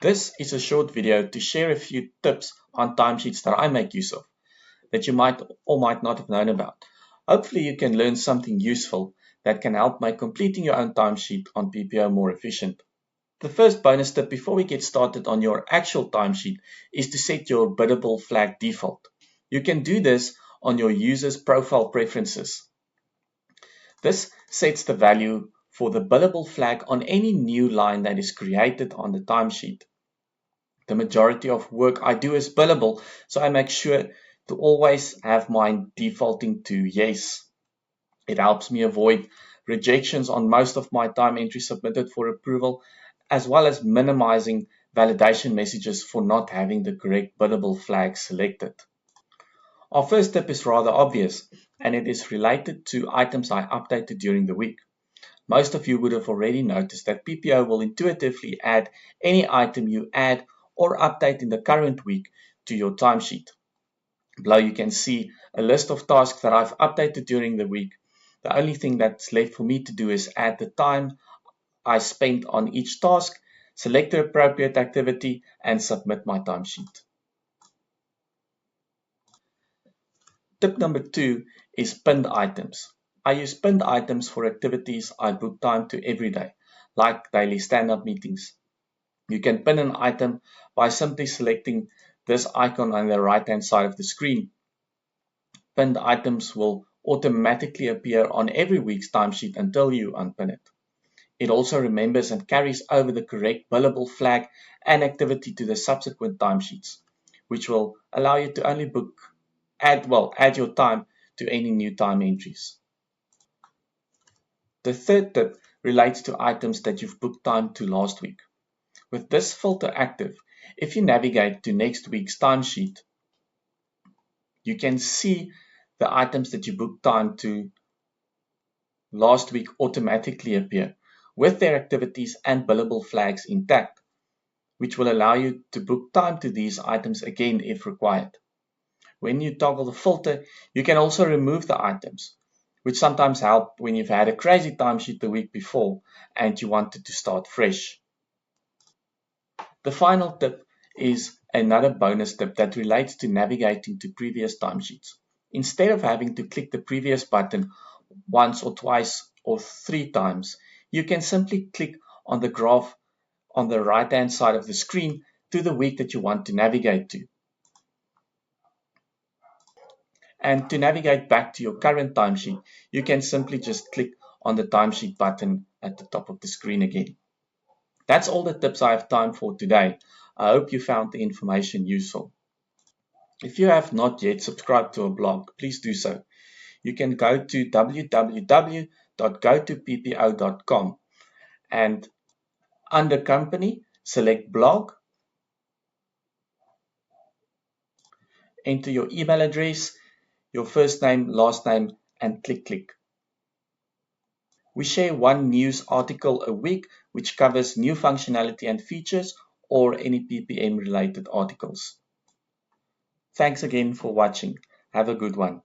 This is a short video to share a few tips on timesheets that I make use of, that you might or might not have known about. Hopefully you can learn something useful that can help make completing your own timesheet on PPO more efficient. The first bonus tip before we get started on your actual timesheet is to set your biddable flag default. You can do this on your user's profile preferences. This sets the value for the billable flag on any new line that is created on the timesheet. The majority of work I do is billable, so I make sure to always have mine defaulting to yes. It helps me avoid rejections on most of my time entries submitted for approval, as well as minimizing validation messages for not having the correct billable flag selected. Our first tip is rather obvious, and it is related to items I updated during the week. Most of you would have already noticed that PPO will intuitively add any item you add or update in the current week to your timesheet. Below you can see a list of tasks that I've updated during the week. The only thing that's left for me to do is add the time I spent on each task, select the appropriate activity, and submit my timesheet. Tip number 2 is pinned items. I use pinned items for activities I book time to every day, like daily stand-up meetings. You can pin an item by simply selecting this icon on the right-hand side of the screen. Pinned items will automatically appear on every week's timesheet until you unpin it. It also remembers and carries over the correct billable flag and activity to the subsequent timesheets, which will allow you to only add your time to any new time entries. The third tip relates to items that you've booked time to last week. With this filter active, if you navigate to next week's timesheet, you can see the items that you booked time to last week automatically appear with their activities and billable flags intact, which will allow you to book time to these items again if required. When you toggle the filter, you can also remove the items, which sometimes help when you've had a crazy timesheet the week before and you wanted to start fresh. The final tip is another bonus tip that relates to navigating to previous timesheets. Instead of having to click the previous button once or twice or 3 times, you can simply click on the graph on the right-hand side of the screen to the week that you want to navigate to. And to navigate back to your current timesheet, you can simply just click on the timesheet button at the top of the screen again. That's all the tips I have time for today. I hope you found the information useful. If you have not yet subscribed to our blog, please do so. You can go to www.gotoppo.com and under company, select blog, enter your email address, your first name, last name, and click. We share one news article a week which covers new functionality and features or any PPM related articles. Thanks again for watching. Have a good one.